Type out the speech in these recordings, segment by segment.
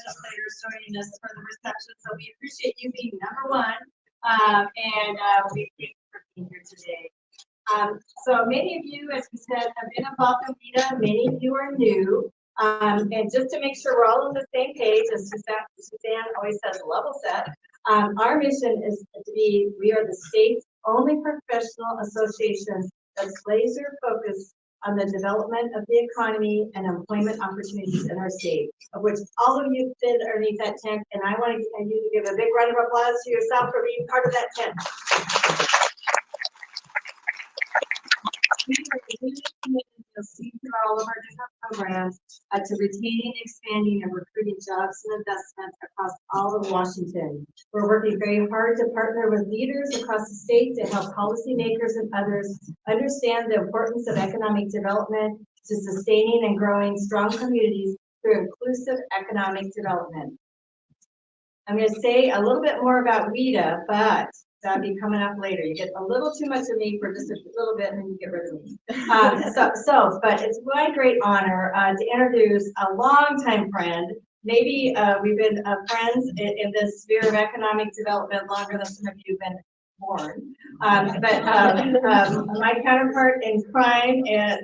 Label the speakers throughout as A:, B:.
A: legislators joining us for the reception. So we appreciate you being number one, and we thank you for being here today. So many of you, as we said, have been involved in WEDA. Many of you are new. And just to make sure we're all on the same page, as Suzanne always says, level set. Our mission is to be, we are the state's only professional association that's laser focused on the development of the economy and employment opportunities in our state, of which all of you fit underneath that tent. And I want you to give a big round of applause to yourself for being part of that tent. You'll see through all of our different programs to retaining, expanding, and recruiting jobs and investments across all of Washington. We're working very hard to partner with leaders across the state to help policymakers and others understand the importance of economic development to sustaining and growing strong communities through inclusive economic development. I'm going to say a little bit more about WEDA, but that'll be coming up later. You get a little too much of me for just a little bit and then you get rid of me. But it's my great honor to introduce a longtime friend. Maybe we've been friends in this sphere of economic development longer than some of you have been born. My counterpart in crime at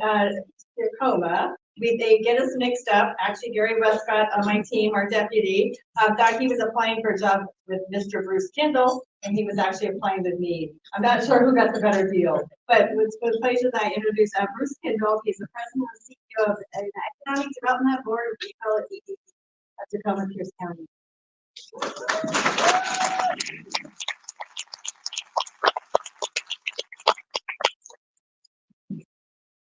A: Tacoma. They get us mixed up. Actually, Gary Westcott on my team, our deputy, thought he was applying for a job with Mr. Bruce Kendall, and he was actually applying with me. I'm not sure who got the better deal, but it's with pleasure that I introduce Bruce Kendall. He's the president and CEO of the Economic Development Board, we call it EDB, of Tacoma Pierce County.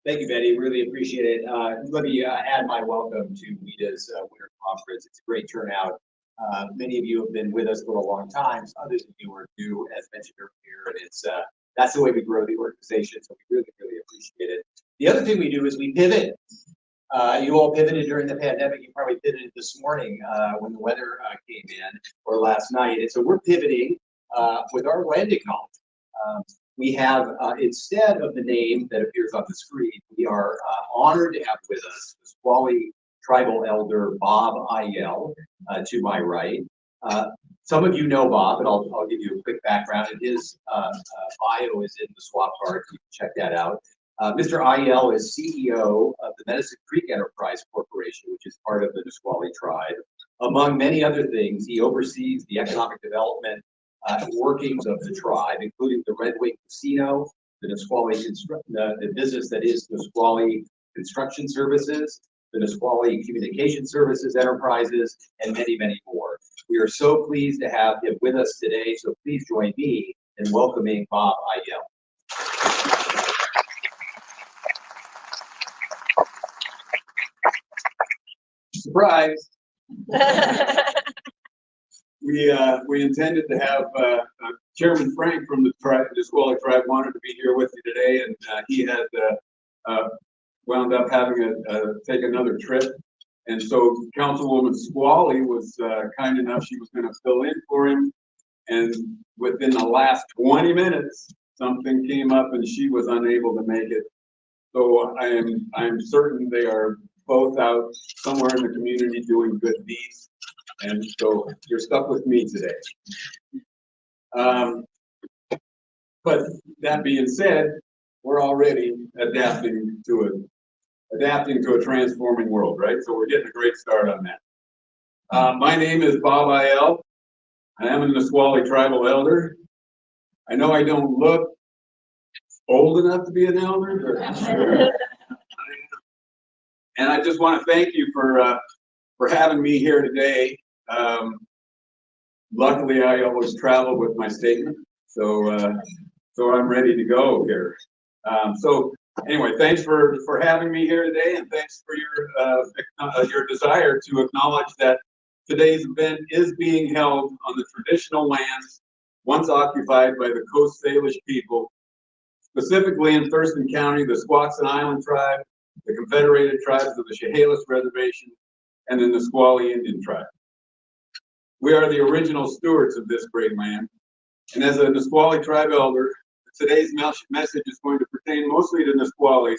B: Thank you, Betty. Really appreciate it. Let me add my welcome to WEDA's Winter Conference. It's a great turnout. Many of you have been with us for a long time. So others of you are new, as mentioned earlier, and it's that's the way we grow the organization. So we really, really appreciate it. The other thing we do is we pivot. You all pivoted during the pandemic. You probably pivoted this morning when the weather came in, or last night. And so we're pivoting with our land acknowledgement. We have, instead of the name that appears on the screen, we are honored to have with us the Nisqually Tribal Elder Bob Ayel to my right. Some of you know Bob, and I'll give you a quick background. And his bio is in the swap card, so you can check that out. Mr. Ayel is CEO of the Medicine Creek Enterprise Corporation, which is part of the Nisqually tribe. Among many other things, he oversees the economic development workings of the tribe, including the Red Wing Casino, the Nisqually the business that is Nisqually Construction Services, the Nisqually Communication Services Enterprises, and many, many more. We are so pleased to have him with us today, so please join me in welcoming Bob Ayel.
C: Surprise! We intended to have Chairman Frank from the Nisqually tribe wanted to be here with you today, and he had wound up having to take another trip, and so Councilwoman Squally was kind enough. She was going to fill in for him, and within the last 20 minutes, something came up, and she was unable to make it. So I am certain they are both out somewhere in the community doing good deeds. And so you're stuck with me today. But that being said, we're already adapting to a transforming world, right? So we're getting a great start on that. My name is Bob Ayel. I am a Nisqually tribal elder. I know I don't look old enough to be an elder, but and I just want to thank you for having me here today. Luckily, I always travel with my statement, so I'm ready to go here. So anyway, thanks for having me here today, and thanks for your desire to acknowledge that today's event is being held on the traditional lands once occupied by the Coast Salish people, specifically in Thurston County, the Squaxin Island tribe, the Confederated Tribes of the Chehalis Reservation, and the Nisqually Indian tribe. We are the original stewards of this great land, and as a Nisqually tribe elder, today's message is going to pertain mostly to Nisqually,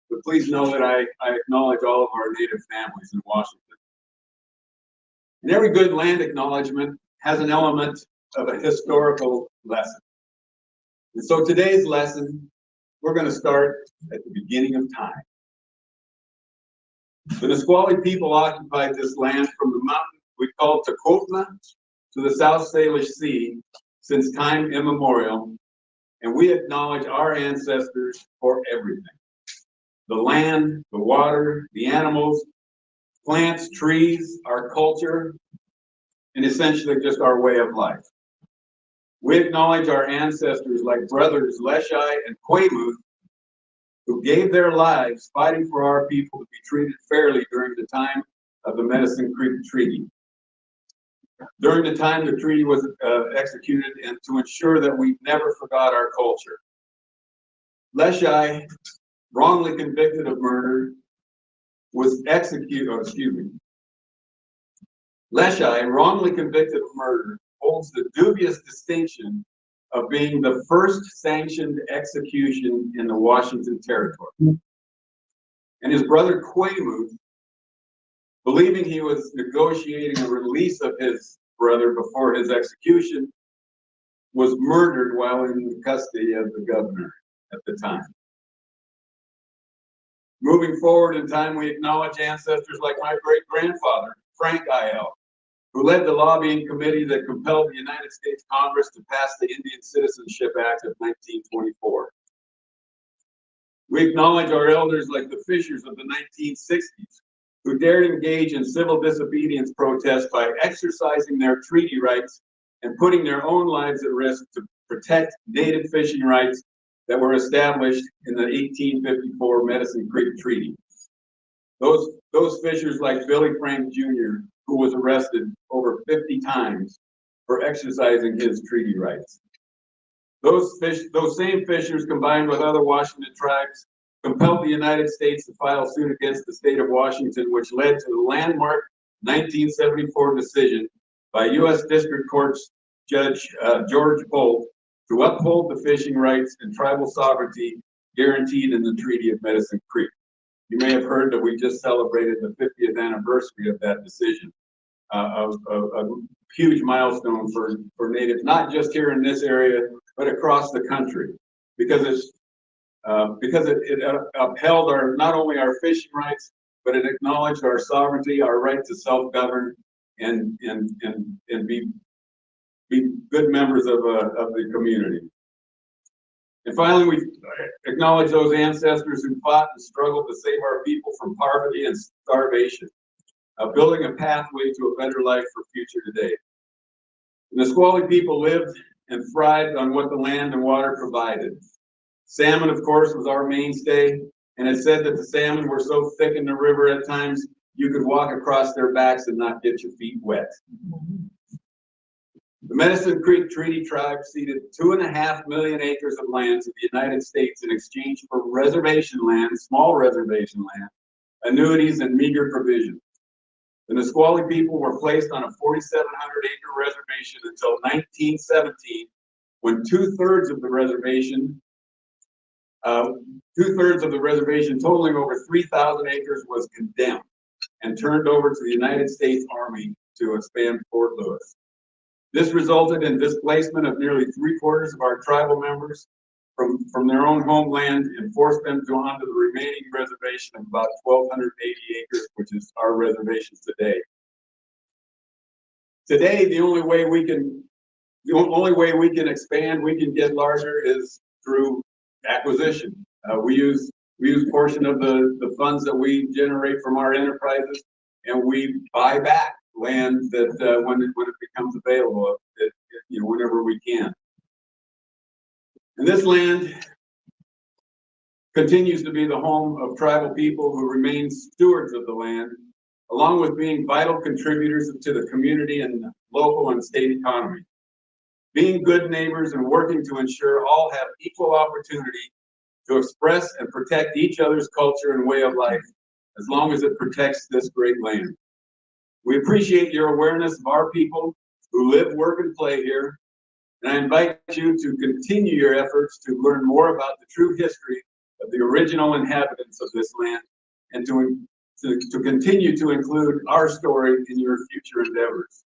C: but please know that I acknowledge all of our Native families in Washington. And every good land acknowledgement has an element of a historical lesson. And so today's lesson, we're going to start at the beginning of time. The Nisqually people occupied this land from the mountain we call Tacotna to the South Salish Sea since time immemorial, and we acknowledge our ancestors for everything. The land, the water, the animals, plants, trees, our culture, and essentially just our way of life. We acknowledge our ancestors like brothers Leshai and Quamuth, who gave their lives fighting for our people to be treated fairly during the time of the Medicine Creek Treaty. During the time the treaty was executed, and to ensure that we never forgot our culture. Leshai, wrongly convicted of murder, was executed, Leshai, wrongly convicted of murder, holds the dubious distinction of being the first sanctioned execution in the Washington Territory. And his brother Quamuth, believing he was negotiating a release of his brother before his execution, was murdered while in the custody of the governor at the time. Moving forward in time, we acknowledge ancestors like my great-grandfather, Frank I.L., who led the lobbying committee that compelled the United States Congress to pass the Indian Citizenship Act of 1924. We acknowledge our elders like the Fishers of the 1960s, who dared engage in civil disobedience protests by exercising their treaty rights and putting their own lives at risk to protect native fishing rights that were established in the 1854 Medicine Creek Treaty. Those fishers like Billy Frank Jr., who was arrested over 50 times for exercising his treaty rights. Those same fishers, combined with other Washington tribes, compelled the United States to file suit against the state of Washington, which led to the landmark 1974 decision by U.S. District Court's Judge George Bolt to uphold the fishing rights and tribal sovereignty guaranteed in the Treaty of Medicine Creek. You may have heard that we just celebrated the 50th anniversary of that decision, a huge milestone for Natives, not just here in this area, but across the country, because it upheld not only our fishing rights, but it acknowledged our sovereignty, our right to self-govern, and be good members of the community. And finally, we acknowledge those ancestors who fought and struggled to save our people from poverty and starvation, building a pathway to a better life for future today. The Nisqually people lived and thrived on what the land and water provided. Salmon, of course, was our mainstay, and it said that the salmon were so thick in the river at times you could walk across their backs and not get your feet wet. The Medicine Creek Treaty Tribe ceded 2.5 million acres of land to the United States in exchange for reservation land, small reservation land, annuities, and meager provisions. The Nisqually people were placed on a 4,700-acre reservation until 1917, when two-thirds of the reservation, totaling over 3,000 acres, was condemned and turned over to the United States Army to expand Fort Lewis. This resulted in displacement of nearly 3/4 of our tribal members from their own homeland and forced them to onto the remaining reservation of about 1,280 acres, which is our reservations today. Today, the only way we can expand, we can get larger, is through acquisition. We use portion of the funds that we generate from our enterprises, and we buy back land that when it becomes available, whenever we can. And this land continues to be the home of tribal people who remain stewards of the land, along with being vital contributors to the community and local and state economy. Being good neighbors and working to ensure all have equal opportunity to express and protect each other's culture and way of life, as long as it protects this great land. We appreciate your awareness of our people who live, work, and play here, and I invite you to continue your efforts to learn more about the true history of the original inhabitants of this land, and to to continue to include our story in your future endeavors.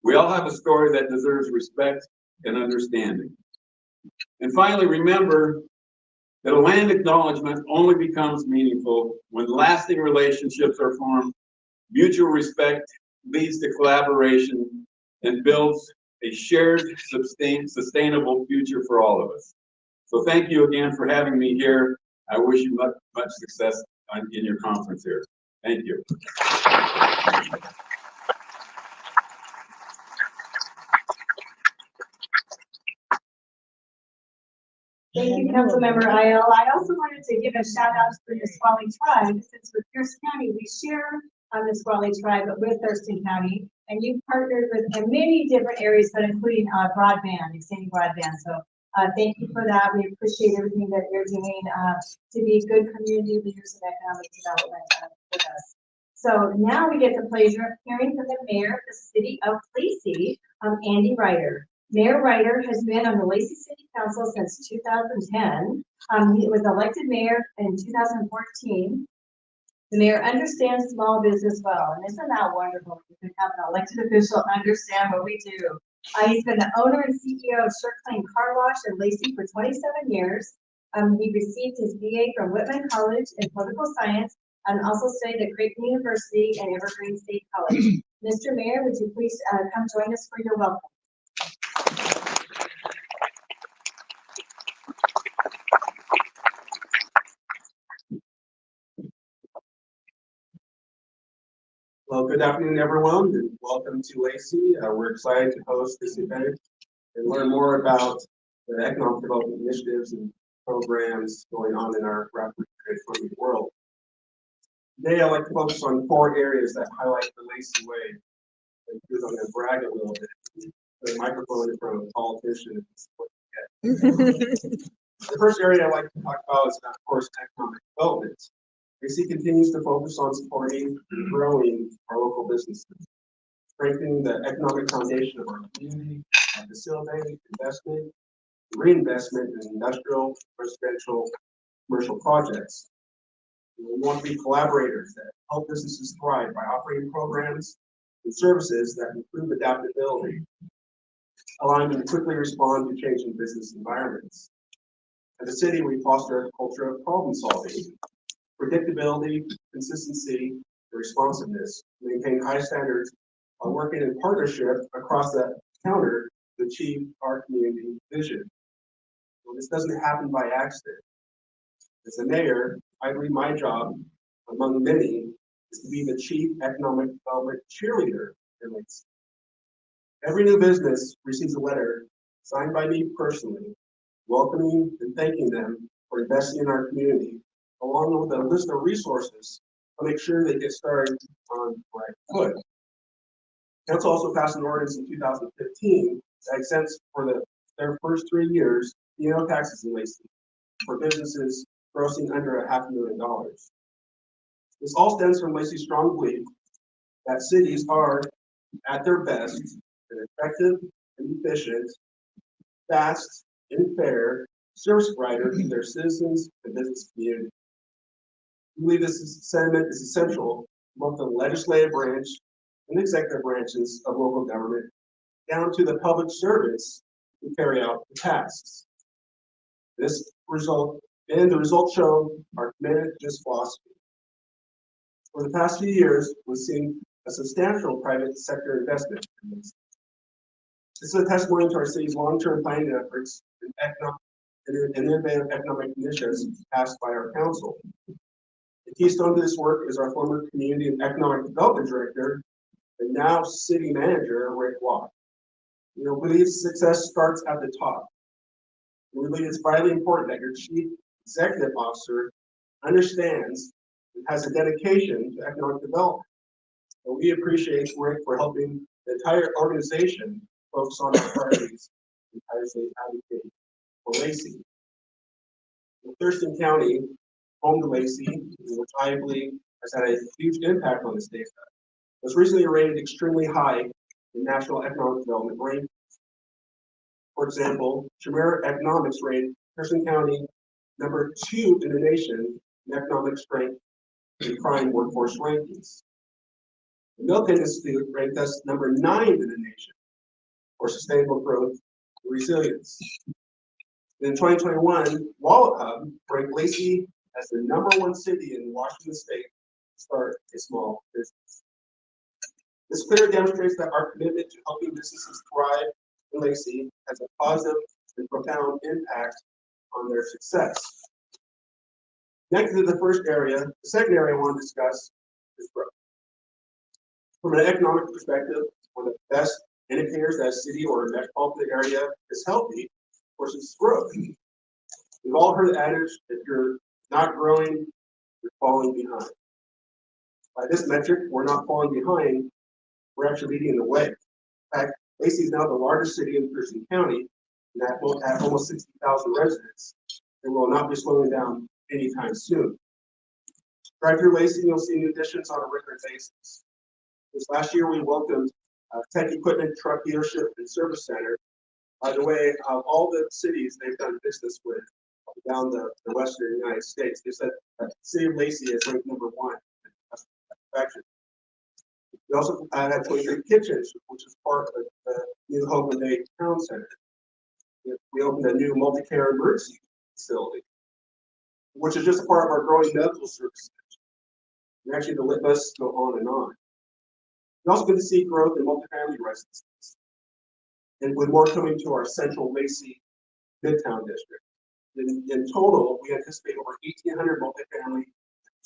C: We all have a story that deserves respect and understanding. And finally, remember that a land acknowledgement only becomes meaningful when lasting relationships are formed, mutual respect leads to collaboration, and builds a shared, sustainable future for all of us. So thank you again for having me here. I wish you much success in your conference here. Thank you.
A: Thank you, Councilmember Ayala. I also wanted to give a shout out to the Nisqually tribe, since with Pierce County, we share on the Nisqually tribe with Thurston County, and you've partnered with in many different areas, but including broadband, extending broadband. So thank you for that. We appreciate everything that you're doing to be good community leaders in economic development with us. So now we get the pleasure of hearing from the mayor of the city of Lacey, Andy Ryder. Mayor Ryder has been on the Lacey City Council since 2010. He was elected mayor in 2014. The mayor understands small business well, and isn't that wonderful? You can have an elected official understand what we do. He's been the owner and CEO of Shirt Clean Car Wash in Lacey for 27 years. He received his BA from Whitman College in political science and also studied at Creighton University and Evergreen State College. Mr. Mayor, would you please come join us for your welcome?
D: Well, good afternoon, everyone, and welcome to Lacey. We're excited to host this event and learn more about the economic development initiatives and programs going on in our rapidly transforming world. Today, I'd like to focus on 4 areas that highlight the Lacey way. And because I'm going to brag a little bit, the microphone in front of a politician is what you get. The first area I'd like to talk about is, of course, economic development. Lacey continues to focus on supporting and growing our local businesses, strengthening the economic foundation of our community, and facilitating investment, reinvestment in industrial, residential, commercial projects. We want to be collaborators that help businesses thrive by offering programs and services that improve adaptability, allowing them to quickly respond to changing business environments. As a city, we foster a culture of problem solving, predictability, consistency, and responsiveness, maintain high standards while working in partnership across the counter to achieve our community vision. Well, this doesn't happen by accident. As a mayor, I believe my job, among many, is to be the chief economic development cheerleader in Lacey. Every new business receives a letter signed by me personally, welcoming and thanking them for investing in our community, along with a list of resources to make sure they get started on the right foot. Council also passed an ordinance in 2015 that exempts for their first 3 years P&L taxes in Lacey for businesses grossing under $500,000. This all stems from Lacey's strong belief that cities are, at their best, an effective and efficient, fast and fair service provider to their citizens and business community. We believe this sentiment is essential both the legislative branch and executive branches of local government, down to the public servants who carry out the tasks. The results show our commitment to this philosophy. For the past few years, we've seen a substantial private sector investment in this. This is a testimony to our city's long-term planning efforts and innovative economic initiatives passed by our council. The keystone to this work is our former Community and Economic Development Director and now City Manager, Rick Watt. We believe success starts at the top. We believe it's vitally important that your Chief Executive Officer understands and has a dedication to economic development. And we appreciate Rick for helping the entire organization focus on our priorities and tirelessly advocate for Lacey. In Thurston County, home to Lacey, which I believe has had a huge impact on the state, was recently rated extremely high in national economic development rankings. For example, Chimera Economics rated Thurston County #2 in the nation in economic strength in prime workforce rankings. The Milken Institute ranked us number 9 in the nation for sustainable growth and resilience. In 2021, Wallet Hub ranked Lacey as the #1 city in Washington State to start a small business. This clearly demonstrates that our commitment to helping businesses thrive in Lacey has a positive and profound impact on their success. Next to the first area, the second area I want to discuss is growth. From an economic perspective, one of the best indicators that a city or a metropolitan area is healthy, of course, is growth. We've all heard the adage, if you're not growing, you're falling behind. By this metric, we're not falling behind, we're actually leading the way. In fact, Lacey is now the largest city in Thurston County, and that will have almost 60,000 residents, and will not be slowing down anytime soon. Drive through Lacey, you'll see new additions on a regular basis. This last year, we welcomed Tech Equipment Truck Dealership and Service Center. By the way, of all the cities they've done business with down the western United States, they said that the city of Lacey is ranked #1 in customer satisfaction. We also had 23 Kitchens, which is part of the new Hope and Bay Town Center. We opened a new multi-care emergency facility, which is just a part of our growing medical services. And actually, the list go on and on. It's also good to see growth in multifamily residences, and with more coming to our central Lacey Midtown district. In total, we anticipate over 1,800 multifamily,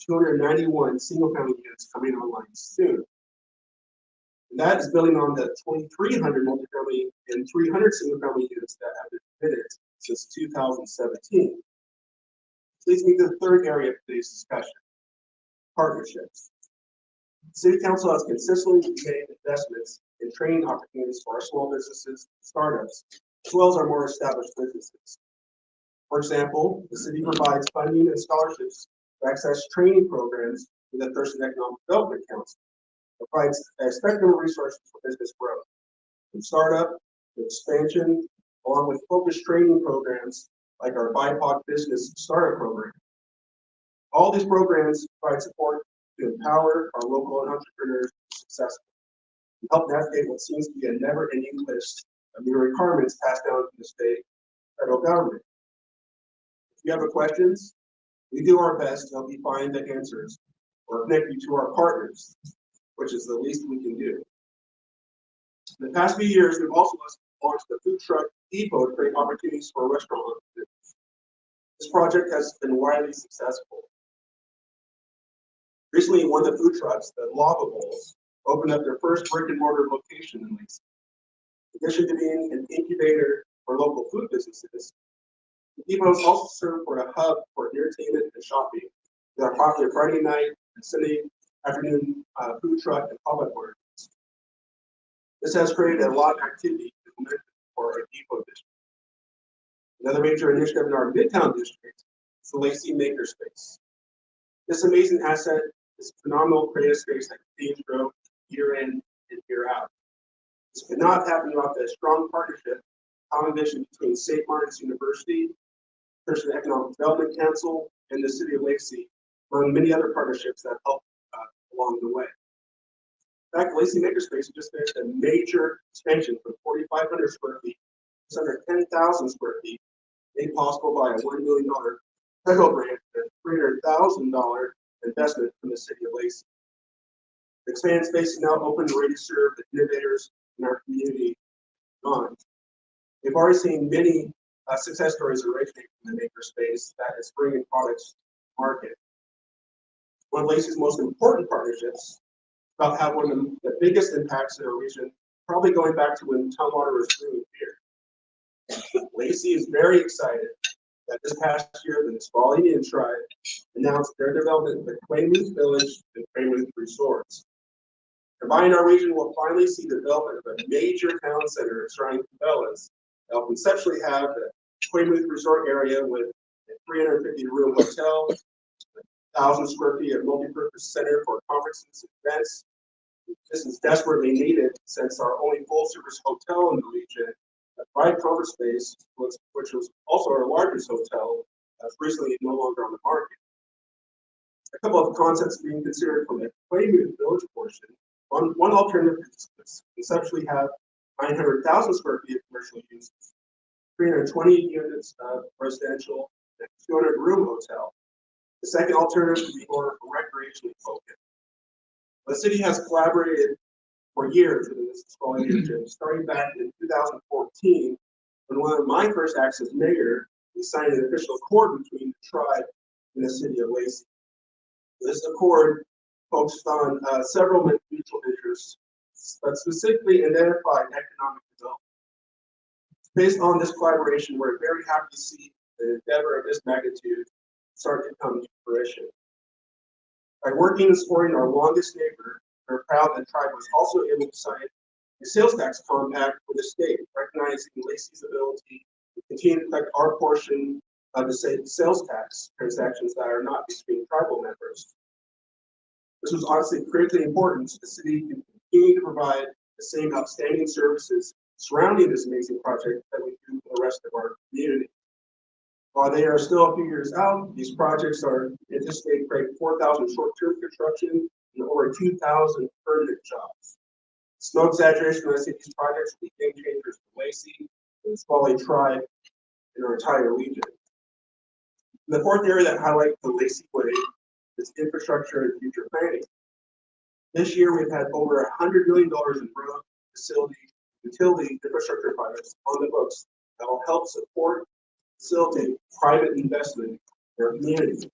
D: 291 single-family units coming online soon. And that is building on the 2,300 multifamily and 300 single-family units that have been permitted since 2017. This leads me to the third area of today's discussion, partnerships. The City Council has consistently made investments in training opportunities for our small businesses, startups, as well as our more established businesses. For example, the city provides funding and scholarships to access training programs with the Thurston Economic Development Council. It provides a spectrum of resources for business growth, from startup to expansion, along with focused training programs like our BIPOC Business Startup Program. All these programs provide support to empower our local entrepreneurs to be successful and help navigate what seems to be a never-ending list of new requirements passed down from the state and federal government. If you have questions, we do our best to help you find the answers or connect you to our partners, which is the least we can do. In the past few years, we've also launched the food truck depot to create opportunities for restaurant entrepreneurs. This project has been widely successful. Recently, one of the food trucks, the Lava Bowls, opened up their first brick and mortar location in Lacey. In addition to being an incubator for local food businesses, the depot is also served for a hub for entertainment and shopping with our popular Friday night and Sunday afternoon food truck and public markets. This has created a lot of activity and momentum for our depot district. Another major initiative in our Midtown district is the Lacey Makerspace. This amazing asset is a phenomenal creative space that continues to grow year in and year out. This could not happen without the strong partnership, common vision between St. Martin's University, Thurston Economic Development Council, and the City of Lacey, among many other partnerships that help along the way. In fact, Lacey Makerspace just finished a major expansion from 4,500 square feet to under 10,000 square feet, made possible by a $1 million federal grant and $300,000 investment from the City of Lacey. The expanded space is now open and ready to serve the innovators in our community on. We've already seen many success stories originating from the makerspace that is bringing products to market. One of Lacey's most important partnerships about have one of the biggest impacts in our region, probably going back to when Tumwater was brewing beer. Lacey is very excited that this past year the Nisqually Indian Tribe announced their development of the Quaalude Village and Quaalude Resorts. Combining our region will finally see the development of a major town center surrounding Cabela's. They'll conceptually have the Quaalude Resort area with a 350-room hotel, 1,000 square feet of multi-purpose center for conferences and events. This is desperately needed since our only full-service hotel in the region, the Pride Conference Space, which was also our largest hotel, is recently no longer on the market. A couple of concepts being considered from the Quaalude village portion. One alternative is conceptually have 900,000 square feet of commercial use, 320 units of residential, and 200 room hotel. The second alternative would be more recreationally focused. The city has collaborated for years with this quality leadership, starting back in 2014, when one of my first acts as mayor, we signed an official accord between the tribe and the city of Lacey. This accord focused on several mutual interests, but specifically identified economic development. Based on this collaboration, we're very happy to see the endeavor of this magnitude start to come to fruition. By working and supporting our longest neighbor, we're proud that tribe was also able to sign a sales tax compact with the state, recognizing Lacey's ability to continue to collect our portion of the sales tax transactions that are not between tribal members. This was honestly critically important so the city can continue to provide the same outstanding services surrounding this amazing project that we do for the rest of our community. While they are still a few years out, these projects are anticipated to create 4,000 short-term construction and over 2,000 permanent jobs. It's no exaggeration when I say these projects will be game changers for Lacey and the Squally tribe and our entire region. The fourth area that highlights the Lacey way is infrastructure and future planning. This year, we've had over $100 million in road, facility, utility infrastructure projects on the books that will help support, facilitate private investment in our community.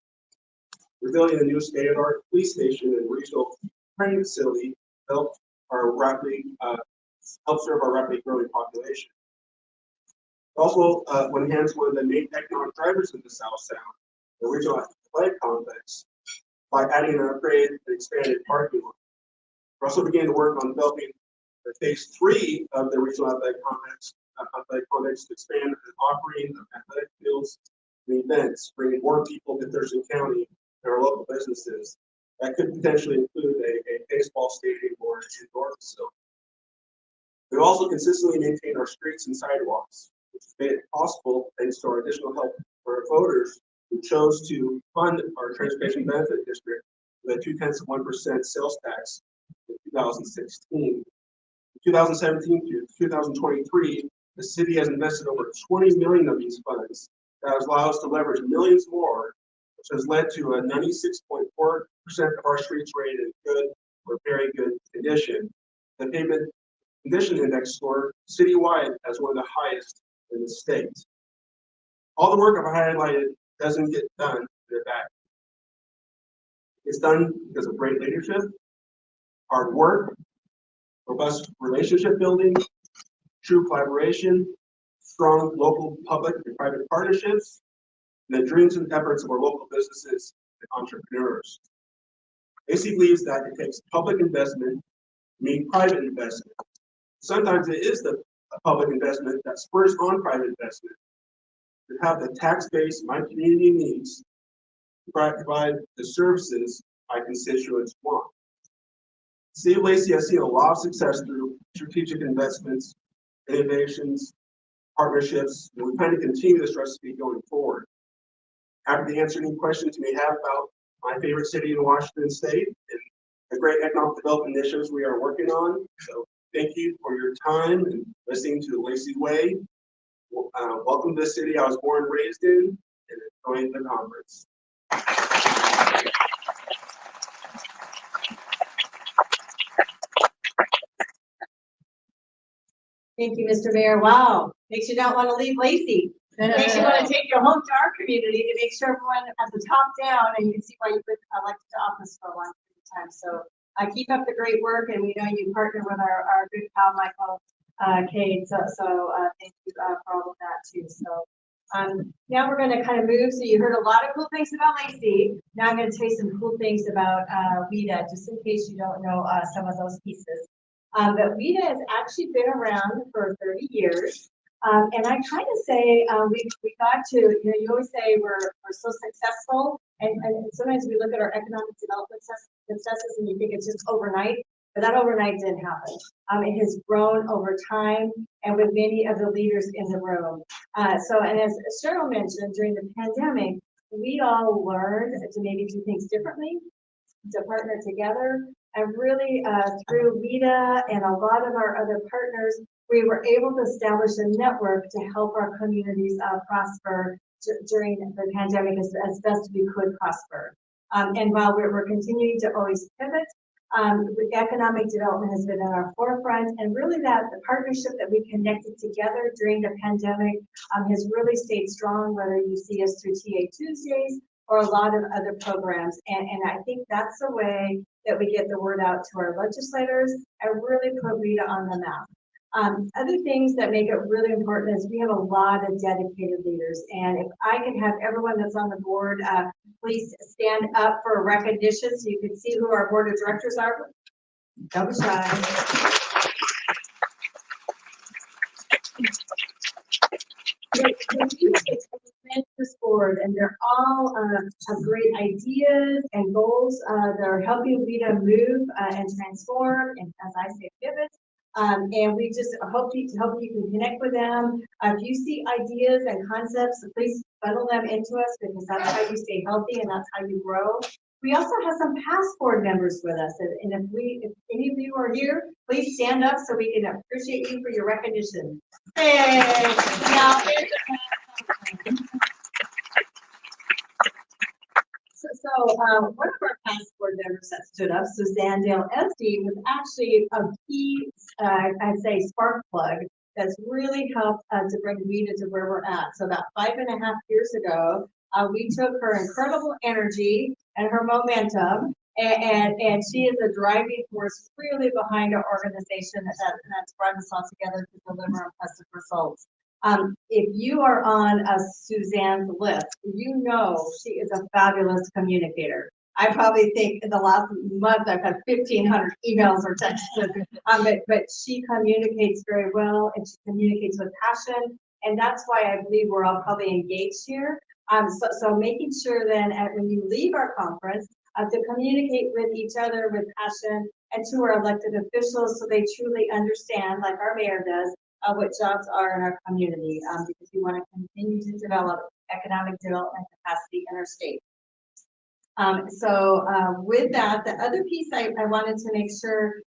D: We're building a new state-of-the-art police station and regional training facility to help serve our rapidly growing population. Also, will enhance one of the main economic drivers in the South Sound, the regional athletic complex, by adding an upgraded and expanded parking lot. We're also beginning to work on developing the phase 3 of the regional athletic complex to expand the offering of athletic fields and events, bringing more people to Thurston County and our local businesses. That could potentially include a baseball stadium or an indoor facility. We also consistently maintain our streets and sidewalks, which has made it possible thanks to our additional help for our voters who chose to fund our transportation benefit district with a 0.2% sales tax in 2016. In 2017 to 2023, the city has invested over 20 million of these funds that has allowed us to leverage millions more, which has led to a 96.4% of our streets rated in good or very good condition. The pavement condition index score citywide as one of the highest in the state. All the work I've highlighted doesn't get done in the back. It's done because of great leadership, hard work, robust relationship building, true collaboration, strong local public and private partnerships, and the dreams and efforts of our local businesses and entrepreneurs. AC believes that it takes public investment to meet private investment. Sometimes it is the public investment that spurs on private investment. To have the tax base my community needs to provide the services my constituents want. The City of Lacey has seen a lot of success through strategic investments, innovations, partnerships, and we plan to continue this recipe going forward. Happy to answer any questions you may have about my favorite city in Washington State and the great economic development initiatives we are working on. So thank you for your time and listening to the Lacey Way. Welcome to the city I was born and raised in, and enjoying the conference.
A: Thank you, Mr. Mayor. Wow, makes you not want to leave Lacey. Makes you want to take you home to our community to make sure everyone at the top down, and you can see why you've been elected to office for a long time. So keep up the great work, and we know you partner with our good pal Michael Cade. So thank you for all of that too. So now we're going to kind of move. So you heard a lot of cool things about Lacey. Now I'm going to tell you some cool things about WEDA, just in case you don't know some of those pieces. But WEDA has actually been around for 30 years. And I kind of say we got to, you always say we're so successful, and sometimes we look at our economic development successes and you think it's just overnight, but that overnight didn't happen. It has grown over time and with many of the leaders in the room. And as Cheryl mentioned, during the pandemic, we all learned to maybe do things differently, to partner together, and really through WEDA and a lot of our other partners, we were able to establish a network to help our communities prosper during the pandemic as best we could prosper. And while we're continuing to always pivot, economic development has been at our forefront, and really that the partnership that we connected together during the pandemic has really stayed strong, whether you see us through TA Tuesdays or a lot of other programs. And I think that's the way that we get the word out to our legislators and really put WEDA on the map. Other things that make it really important is we have a lot of dedicated leaders. And if I can have everyone that's on the board, please stand up for recognition so you can see who our board of directors are. Don't be shy. This board, and they're all have great ideas and goals that are helping WEDA move and transform, and as I say, pivot. And we just hope you can connect with them. If you see ideas and concepts, please funnel them into us, because that's how you stay healthy and that's how you grow. We also have some past board members with us, and if any of you are here, please stand up so we can appreciate you for your recognition. Hey, now So one of our past board members that stood up, Suzanne Dale Esty, was actually a key, I'd say, spark plug that's really helped to bring WEDA to where we're at. So about 5.5 years ago, we took her incredible energy and her momentum, and she is a driving force really behind our organization that's brought us all together to deliver impressive results. If you are on Suzanne's list, you know she is a fabulous communicator. I probably think in the last month I've had 1,500 emails or texts, but she communicates very well, and she communicates with passion, and that's why I believe we're all probably engaged here. So making sure then when you leave our conference to communicate with each other with passion, and to our elected officials so they truly understand, like our mayor does, what jobs are in our community, because we want to continue to develop economic development capacity in our state. With that, the other piece I wanted to make sure,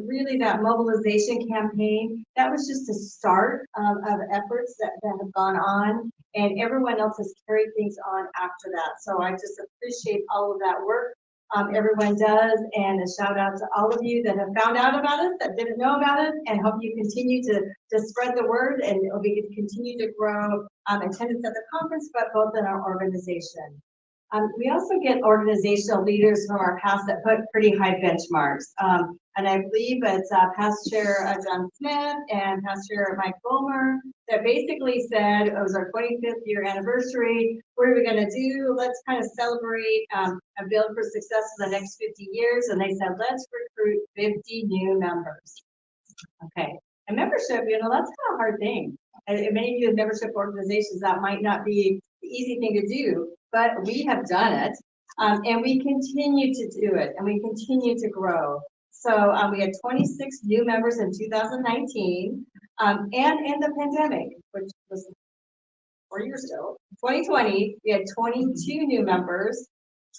A: really that mobilization campaign, that was just a start of efforts that have gone on, and everyone else has carried things on after that. So I just appreciate all of that work everyone does, and a shout out to all of you that have found out about it, that didn't know about it, and hope you continue to spread the word, and we can continue to grow attendance at the conference, but both in our organization. We also get organizational leaders from our past that put pretty high benchmarks. And I believe it's past chair John Smith and past chair Mike Bulmer that basically said it was our 25th year anniversary. What are we going to do? Let's kind of celebrate and build for success in the next 50 years. And they said, let's recruit 50 new members. Okay. And membership, that's kind of a hard thing. And many of you have membership organizations, that might not be the easy thing to do, but we have done it. And we continue to do it, and we continue to grow. So we had 26 new members in 2019, and in the pandemic, which was 4 years ago, 2020, we had 22 new members.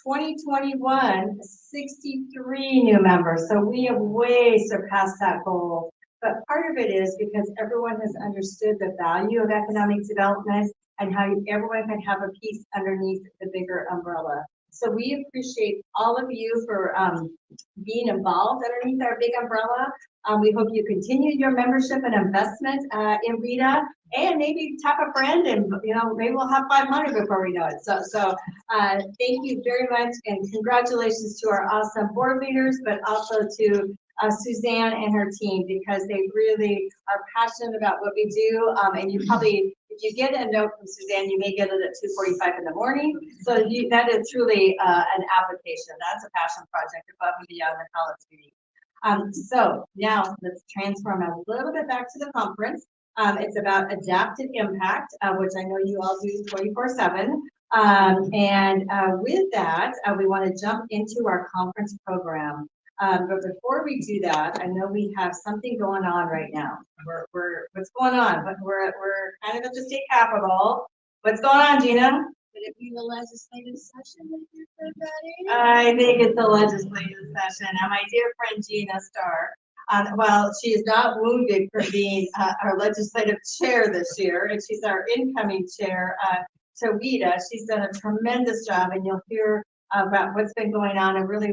A: 2021, 63 new members. So we have way surpassed that goal. But part of it is because everyone has understood the value of economic development and how everyone can have a piece underneath the bigger umbrella. So we appreciate all of you for being involved underneath our big umbrella. We hope you continue your membership and investment in WEDA, and maybe tap a friend, and maybe we'll have 500 before we know it. So thank you very much, and congratulations to our awesome board leaders, but also to Suzanne and her team, because they really are passionate about what we do. And you probably, if you get a note from Suzanne, you may get it at 2:45 in the morning. So that is truly an application. That's a passion project above and beyond the college meeting. So now let's transform a little bit back to the conference. It's about adaptive impact, which I know you all do 24/7. With that, we want to jump into our conference program. But before we do that, I know we have something going on right now. What's going on? We're kind of at the state capitol. What's going on, Gina?
E: Could it be the legislative session that you said that is?
A: I think it's a legislative session. And my dear friend Gina Starr, well, she is not wounded for being our legislative chair this year, and she's our incoming chair to WEDA. She's done a tremendous job, and you'll hear about what's been going on. And really,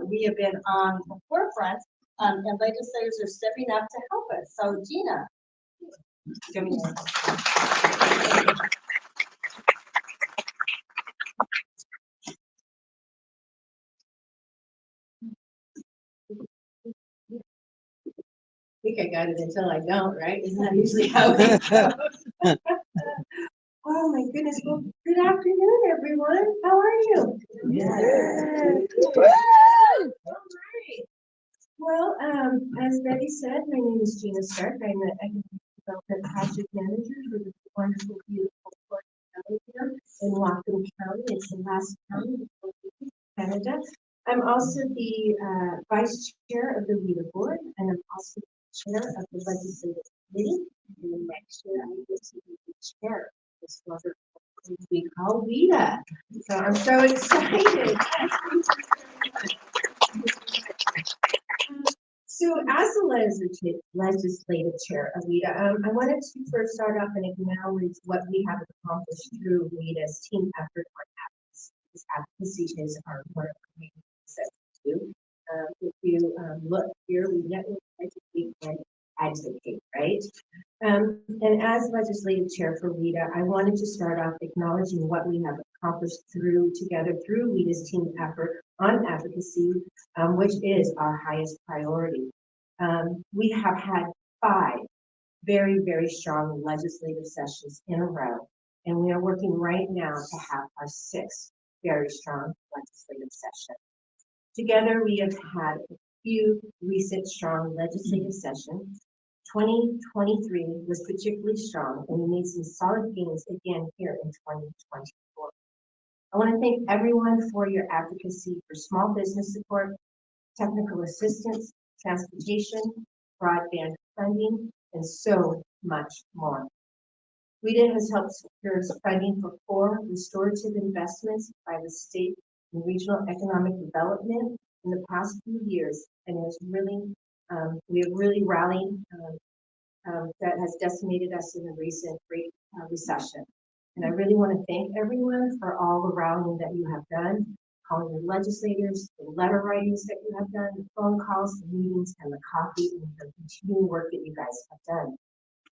A: we have been on the forefront, and legislators are stepping up to help us. So, Gina, give me a I think I got it until I don't, right? Isn't that usually how it goes? Oh my goodness. Well, good afternoon, everyone. How are you? Good. All right. Well, as Betty said, my name is Gina Stark. I'm the Economic Development Project Manager for the wonderful, beautiful Port County here in Whatcom County. It's the last county before Canada. I'm also the Vice Chair of the WEDA Board, and I'm also Chair of the Legislative Committee. And the next year, I get to be the Chair of this wonderful group we call WEDA. So I'm so excited. So as the legislative chair of WEDA, I wanted to first start off and acknowledge what we have accomplished through WEDA's team effort on advocacy. This advocacy is our one of our main assets too. If you look here, we network, educate, and advocate, right? And as legislative chair for WEDA, I wanted to start off acknowledging what we have accomplished through WEDA's team effort on advocacy, which is our highest priority. We have had 5 very, very strong legislative sessions in a row, and we are working right now to have our 6th very strong legislative session. Together, we have had a few recent strong legislative sessions. 2023 was particularly strong, and we made some solid gains again here in 2024. I want to thank everyone for your advocacy for small business support, technical assistance, transportation, broadband funding, and so much more. WEDA has helped secure funding for 4 restorative investments by the state and regional economic development in the past few years, and has really, we have really rallied that has decimated us in the recent great recession. And I really want to thank everyone for all the rallying that you have done, calling the legislators, the letter writings that you have done, the phone calls, the meetings, and the coffee, and the continuing work that you guys have done.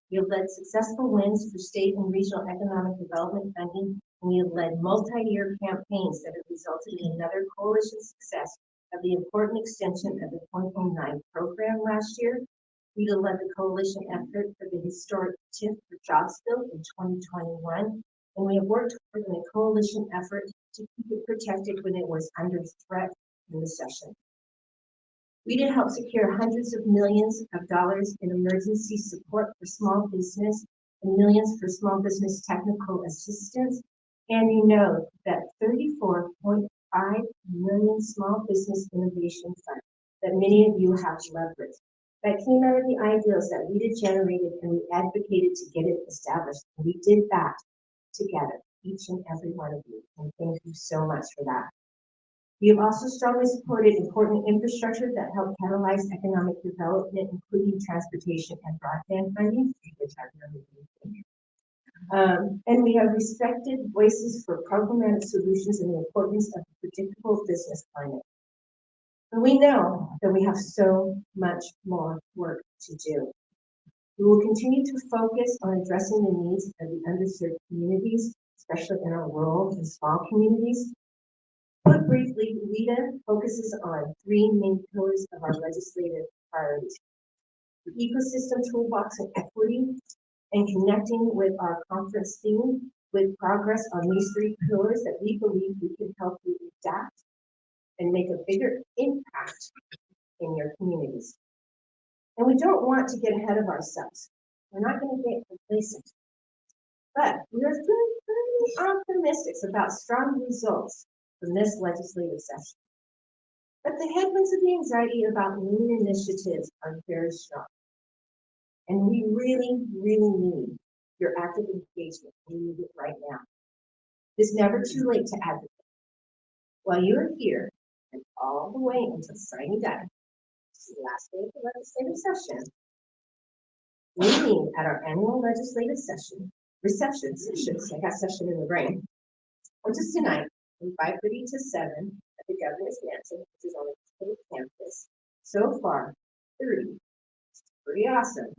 A: We have led successful wins for state and regional economic development funding, and we have led multi-year campaigns that have resulted in another coalition success of the important extension of the 2009 program last year. We led the coalition effort for the historic TIF for Jobs Bill in 2021, and we have worked in a coalition effort to keep it protected when it was under threat in the session. We did help secure hundreds of millions of dollars in emergency support for small business and millions for small business technical assistance. And you know that 34.5 million small business innovation fund that many of you have leveraged. That came out of the ideals that we did generated, and we advocated to get it established. And we did that together, each and every one of you. And thank you so much for that. We have also strongly supported important infrastructure that help catalyze economic development, including transportation and broadband funding, which I've and we have respected voices for programmatic solutions and the importance of a predictable business climate. And we know that we have so much more work to do. We will continue to focus on addressing the needs of the underserved communities, especially in our rural and small communities. Put briefly, WEDA focuses on 3 main pillars of our legislative priorities: the ecosystem toolbox and equity, and connecting with our conference theme with progress on these 3 pillars that we believe we can help you adapt and make a bigger impact in your communities. And we don't want to get ahead of ourselves. We're not going to get complacent. But we are very optimistic about strong results from this legislative session. But the headwinds of the anxiety about new initiatives are very strong. And we really, really need your active engagement. We need it right now. It's never too late to advocate. While you are here and all the way until signing day, this is the last day of the legislative session, we meet at our annual legislative reception sessions, I got session in the brain, which is tonight from 5:30 to 7 at the Governor's Mansion, which is on the state campus. So far, 30, pretty awesome,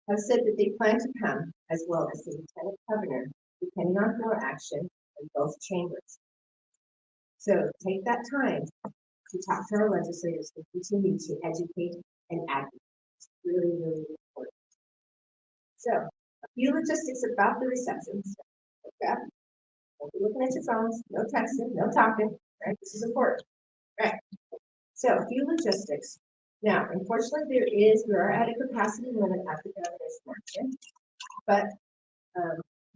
A: have said that they plan to come, as well as the Lieutenant Governor, depending on floor action in both chambers. So take that time to talk to our legislators and continue to educate and advocate. It's really, really important. So, a few logistics about the receptions. Okay? Don't be looking at your phones, no texting, no talking, right? This is important, right? So, a few logistics. Now, unfortunately, we are at a capacity limit at the Governor's Mansion, but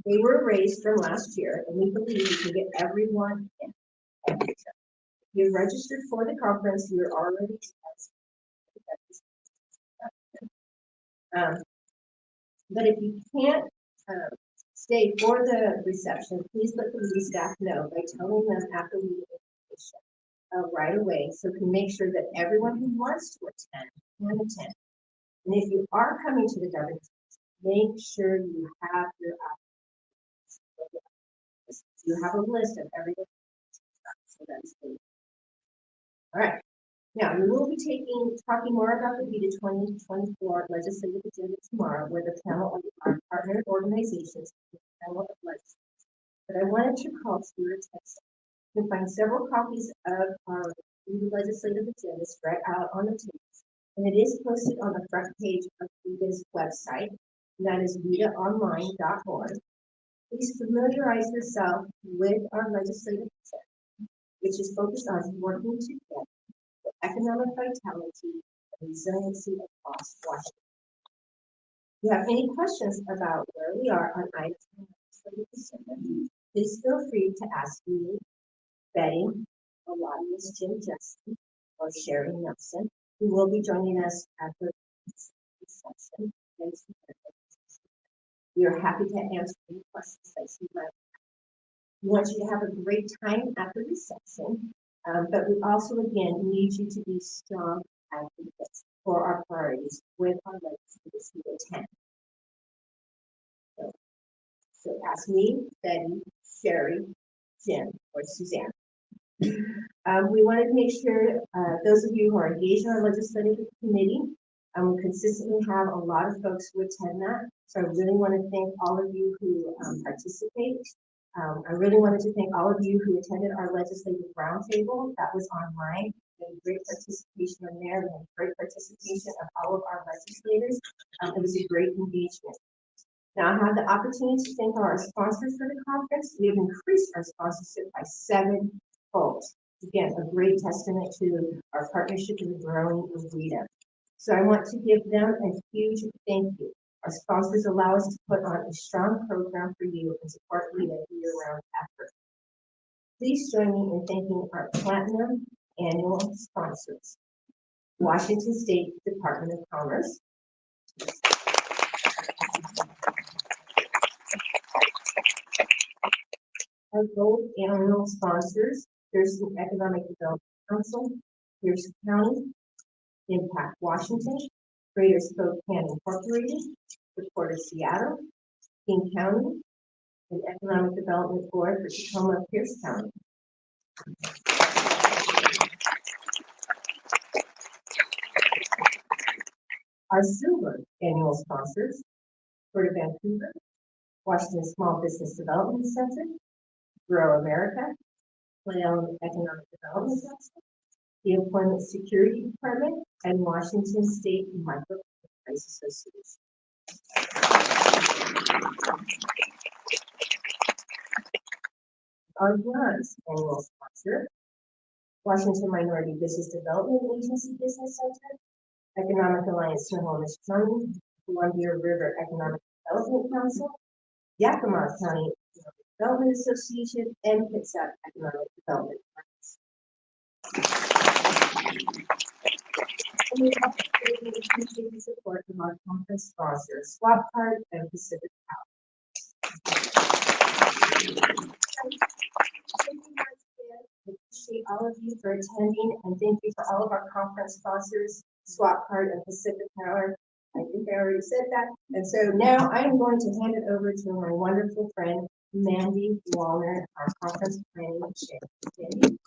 A: they were raised from last year, and we believe we can get everyone in. If you're registered for the conference, you're already but if you can't stay for the reception, please let the meeting staff know by telling them after we get information right away, so we can make sure that everyone who wants to attend can attend. And if you are coming to the governance, make sure you have your applications. You have a list of everything. So that's good. All right. Now, we will be talking more about the WEDA 2024 legislative agenda tomorrow with a panel of our partner organizations, the panel of legislators. But I wanted to call to your attention. You can find several copies of our WEDA legislative agenda spread out on the tables, and it is posted on the front page of WEDA's website, and that is wedaonline.org. Please familiarize yourself with our legislative agenda, which is focused on working together for economic vitality and resiliency across Washington. If you have any questions about where we are on items in the legislative agenda, please feel free to ask me, Betty, or lobbyist Jim Justin, or Sherry Nelson, who will be joining us at the session. We are happy to answer any questions that you might have. We want you to have a great time at the reception, but we also, again, need you to be strong advocates for our priorities with our legislators who attend. So ask me, Betty, Sherry, Jim, or Suzanne. We wanted to make sure those of you who are engaged in our legislative committee, we consistently have a lot of folks who attend that. So I really want to thank all of you who participate. I really wanted to thank all of you who attended our legislative roundtable. That was online. We had great participation in there. We had great participation of all of our legislators. It was a great engagement. Now I have the opportunity to thank our sponsors for the conference. We have increased our sponsorship by 7-fold. Again, a great testament to our partnership and growing with WEDA. So I want to give them a huge thank you. Our sponsors allow us to put on a strong program for you and support WEDA year-round effort. Please join me in thanking our platinum annual sponsors: Washington State Department of Commerce, our gold annual sponsors: Pearson Economic Development Council, Pierce County, Impact Washington, Greater Spokane Incorporated, the Port of Seattle, King County, and Economic Development Board for Tacoma Pierce County. Our silver annual sponsors: Port of Vancouver, Washington Small Business Development Center, Grow America, Clayton Economic Development Center, the Employment Security Department, and Washington State Microenterprise Association. Our bronze annual sponsor: Washington Minority Business Development Agency Business Center, Economic Alliance Snohomish County, Columbia River Economic Development Council, Yakima County Economic Development Association, and Kitsap Economic Development Partners. And we also appreciate the support of our conference sponsors, Swap Card and Pacific Power. Appreciate all of you for attending, and thank you for all of our conference sponsors, SWAT Card and Pacific Power. I think I already said that. And so now I am going to hand it over to my wonderful friend, Mandy Wallner, our conference planning chair. Mandy?